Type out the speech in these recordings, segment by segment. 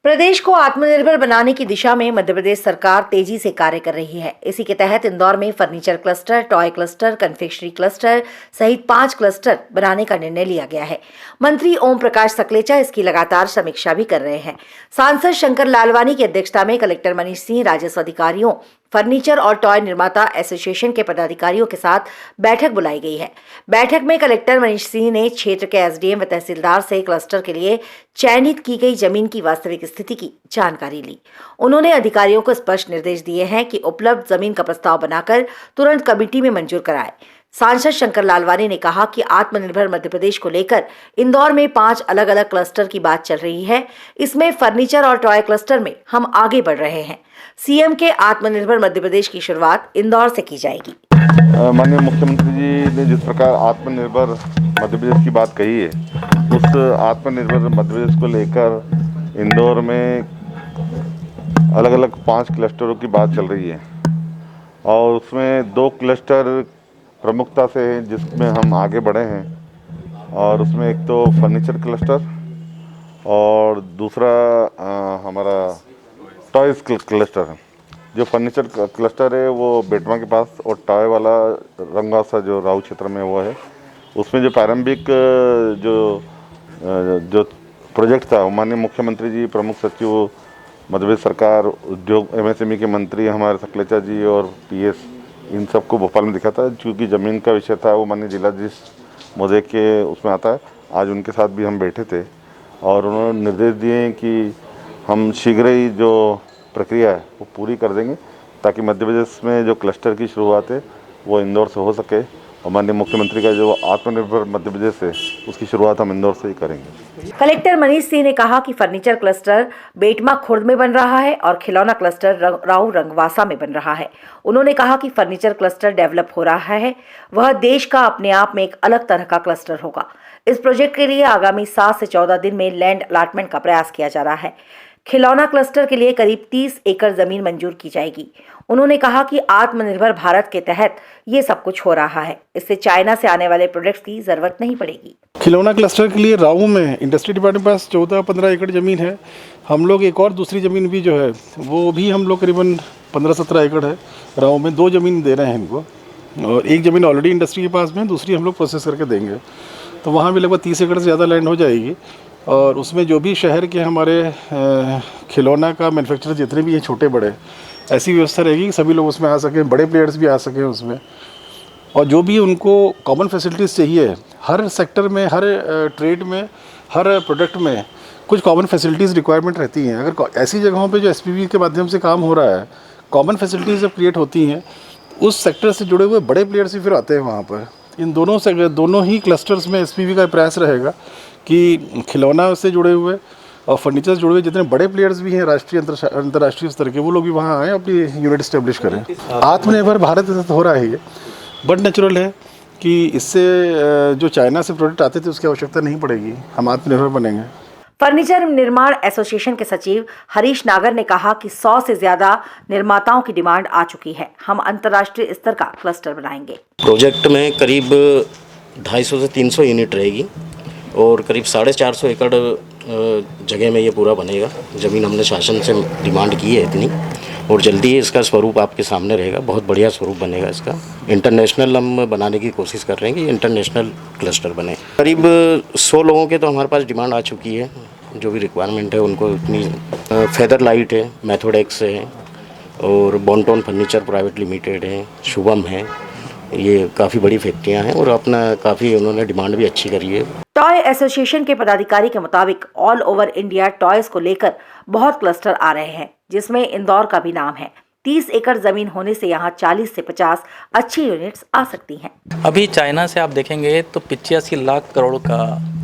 प्रदेश को आत्मनिर्भर बनाने की दिशा में मध्य प्रदेश सरकार तेजी से कार्य कर रही है। इसी के तहत इंदौर में furniture cluster, toy cluster, confectionery cluster सहित 5 क्लस्टर बनाने का निर्णय लिया गया है। मंत्री ओम प्रकाश सकलेचा इसकी लगातार समीक्षा भी कर रहे हैं। सांसद शंकर लालवानी की अध्यक्षता में कलेक्टर मनीष सिंह, राजस्व अधिकारियों, फर्नीचर और टॉय निर्माता एसोसिएशन के पदाधिकारियों के साथ बैठक बुलाई गई है। बैठक में कलेक्टर मनीष सिंह ने क्षेत्र के एसडीएम व तहसीलदार से क्लस्टर के लिए चयनित की गई जमीन की वास्तविक स्थिति की जानकारी ली। उन्होंने अधिकारियों को स्पष्ट निर्देश दिए हैं कि उपलब्ध जमीन का प्रस्ताव बनाकर तुरंत कमेटी में मंजूर कराएं। सांसद शंकर लालवानी ने कहा कि आत्मनिर्भर मध्य प्रदेश को लेकर इंदौर में 5 अलग अलग क्लस्टर की बात चल रही है। इसमें फर्नीचर और टॉय क्लस्टर में हम आगे बढ़ रहे हैं। सीएम के आत्मनिर्भर मध्य प्रदेश की शुरुआत इंदौर से की जाएगी। माननीय मुख्यमंत्री जी ने जिस प्रकार आत्मनिर्भर मध्य प्रदेश की बात कही है, उस आत्मनिर्भर मध्य प्रदेश को लेकर इंदौर में अलग अलग 5 क्लस्टरों की बात चल रही है और उसमें 2 क्लस्टर प्रमुखता से हैं जिसमें हम आगे बढ़े हैं। और उसमें एक तो फर्नीचर क्लस्टर और दूसरा हमारा टॉयज़ क्लस्टर है। जो फर्नीचर क्लस्टर है वो बेटवा के पास और टॉय वाला रंगासा जो राव क्षेत्र में वो है। उसमें जो प्रारंभिक जो प्रोजेक्ट था, माननीय मुख्यमंत्री जी, प्रमुख सचिव मध्य प्रदेश सरकार, उद्योग एमएसएमई के मंत्री हमारे सकलेचा जी और पीएस, इन सबको भोपाल में दिखा था। क्योंकि ज़मीन का विषय था वो माननीय जिलाधीश महोदय के उसमें आता है। आज उनके साथ भी हम बैठे थे और उन्होंने निर्देश दिए कि हम शीघ्र ही जो प्रक्रिया है वो पूरी कर देंगे ताकि मध्य प्रदेश में जो क्लस्टर की शुरुआत है वो इंदौर से हो सके। और माननीय मुख्यमंत्री का जो आत्मनिर्भर मध्य प्रदेश है उसकी शुरुआत हम इंदौर से ही करेंगे। कलेक्टर मनीष सिंह ने कहा कि फर्नीचर क्लस्टर बेटमा खुर्द में बन रहा है और खिलौना क्लस्टर राव रंगवासा में बन रहा है। उन्होंने कहा कि फर्नीचर क्लस्टर डेवलप हो रहा है, वह देश का अपने आप में एक अलग तरह का क्लस्टर होगा। इस प्रोजेक्ट के लिए आगामी 7 से 14 दिन में लैंड अलॉटमेंट का प्रयास किया जा रहा है। खिलौना क्लस्टर के लिए करीब 30 एकड़ जमीन मंजूर की जाएगी। उन्होंने कहा कि आत्मनिर्भर भारत के तहत ये सब कुछ हो रहा है। इससे चाइना से आने वाले प्रोडक्ट्स की जरूरत नहीं पड़ेगी। खिलौना क्लस्टर के लिए राऊ में इंडस्ट्री डिपार्टमेंट के पास 14-15 एकड़ ज़मीन है। हम लोग एक और दूसरी ज़मीन भी जो है वो भी हम लोग करीबन 15-17 एकड़ है राऊ में, 2 ज़मीन दे रहे हैं इनको। और एक ज़मीन ऑलरेडी इंडस्ट्री के पास में, दूसरी हम लोग प्रोसेस करके देंगे। तो वहाँ भी लगभग 30 एकड़ से ज़्यादा लैंड हो जाएगी। और उसमें जो भी शहर के हमारे खिलौना का मैन्युफैक्चरर जितने भी हैं छोटे बड़े, ऐसी व्यवस्था रहेगी कि सभी लोग उसमें आ सकें, बड़े प्लेयर्स भी आ सकें उसमें। और जो भी उनको कॉमन फैसिलिटीज़ चाहिए, हर सेक्टर में, हर ट्रेड में, हर प्रोडक्ट में कुछ कॉमन फैसिलिटीज़ रिक्वायरमेंट रहती हैं। अगर ऐसी जगहों पे जो एसपीवी के माध्यम से काम हो रहा है, कॉमन फैसिलिटीज़ जब क्रिएट होती हैं, उस सेक्टर से जुड़े हुए बड़े प्लेयर्स भी फिर आते हैं वहाँ पर। इन दोनों ही क्लस्टर्स में एसपीवी का प्रयास रहेगा कि खिलौना से जुड़े हुए और फर्नीचर से जुड़े हुए जितने बड़े प्लेयर्स भी हैं राष्ट्रीय अंतर्राष्ट्रीय स्तर के, वो लोग भी वहाँ आएँ, अपनी यूनिट इस्टेब्लिश करें। आत्मनिर्भर भारत हो रहा है, ये बट नेचुरल है कि इससे जो चाइना से प्रोडक्ट आते थे उसकी आवश्यकता नहीं पड़ेगी, हम आत्मनिर्भर बनेंगे। फर्नीचर निर्माण एसोसिएशन के सचिव हरीश नागर ने कहा कि 100 से ज्यादा निर्माताओं की डिमांड आ चुकी है। हम अंतर्राष्ट्रीय स्तर का क्लस्टर बनाएंगे। प्रोजेक्ट में करीब 250 से 300 यूनिट रहेगी और करीब 450 एकड़ जगह में ये पूरा बनेगा। ज़मीन हमने शासन से डिमांड की है इतनी, और जल्दी ही इसका स्वरूप आपके सामने रहेगा। बहुत बढ़िया स्वरूप बनेगा इसका। इंटरनेशनल हम बनाने की कोशिश कर रहे हैं कि इंटरनेशनल क्लस्टर बने। करीब 100 लोगों के तो हमारे पास डिमांड आ चुकी है। जो भी रिक्वायरमेंट है उनको इतनी फेदर लाइट है, मैथोडेक्स है और बॉन्टोन फर्नीचर प्राइवेट लिमिटेड है, शुभम है, ये काफ़ी बड़ी फैक्ट्रियां हैं और अपना काफ़ी उन्होंने डिमांड भी अच्छी करी है। टॉय एसोसिएशन के पदाधिकारी के मुताबिक ऑल ओवर इंडिया टॉयज को लेकर बहुत क्लस्टर आ रहे हैं, जिसमें इंदौर का भी नाम है। 30 एकड़ जमीन होने से यहाँ 40 से 50 अच्छी यूनिट्स आ सकती हैं। अभी चाइना से आप देखेंगे तो 85 लाख करोड़ का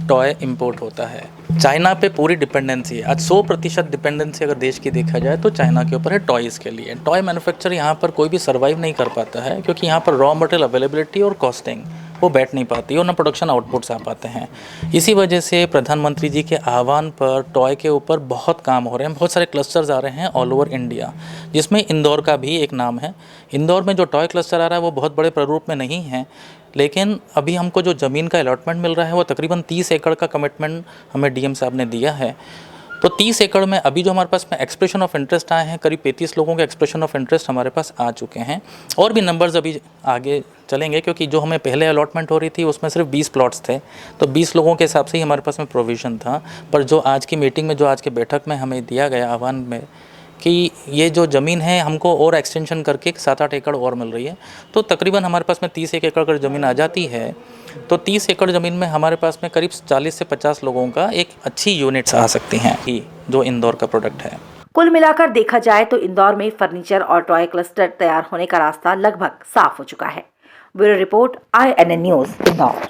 टॉय इंपोर्ट होता है। चाइना पे पूरी डिपेंडेंसी है। आज 100% डिपेंडेंसी अगर देश की देखा जाए तो चाइना के ऊपर है टॉयज़ के लिए। टॉय मैन्युफैक्चर यहाँ पर कोई भी सर्वाइव नहीं कर पाता है, क्योंकि यहाँ पर रॉ मटेरियल अवेलेबिलिटी और कॉस्टिंग वो बैठ नहीं पाती और ना प्रोडक्शन आउटपुट्स आ पाते हैं। इसी वजह से प्रधानमंत्री जी के आह्वान पर टॉय के ऊपर बहुत काम हो रहे हैं। बहुत सारे क्लस्टर्स आ रहे हैं ऑल ओवर इंडिया, जिसमें इंदौर का भी एक नाम है। इंदौर में जो टॉय क्लस्टर आ रहा है वो बहुत बड़े प्रारूप में नहीं है, लेकिन अभी हमको जो ज़मीन का अलॉटमेंट मिल रहा है वो तकरीबन 30 एकड़ का कमिटमेंट हमें डीएम साहब ने दिया है। तो 30 एकड़ में अभी जो हमारे पास में एक्सप्रेशन ऑफ इंटरेस्ट आए हैं, करीब 35 लोगों के एक्सप्रेशन ऑफ इंटरेस्ट हमारे पास आ चुके हैं। और भी नंबर्स अभी आगे चलेंगे, क्योंकि जो हमें पहले अलॉटमेंट हो रही थी उसमें सिर्फ 20 प्लॉट्स थे, तो 20 लोगों के हिसाब से ही हमारे पास में प्रोविज़न था। पर जो आज की मीटिंग में, जो आज के बैठक में हमें दिया गया आह्वान में कि ये जो ज़मीन है हमको और एक्सटेंशन करके 7-8 एकड़ और मिल रही है, तो तकरीबन हमारे पास में 31 एकड़ का ज़मीन आ जाती है। तो 30 एकड़ ज़मीन में हमारे पास में करीब 40 से 50 लोगों का एक अच्छी यूनिट्स आ सकती हैं, कि जो इंदौर का प्रोडक्ट है। कुल मिलाकर देखा जाए तो इंदौर में फर्नीचर और टॉय क्लस्टर तैयार होने का रास्ता लगभग साफ हो चुका है। Bureau report, INN news, Indore.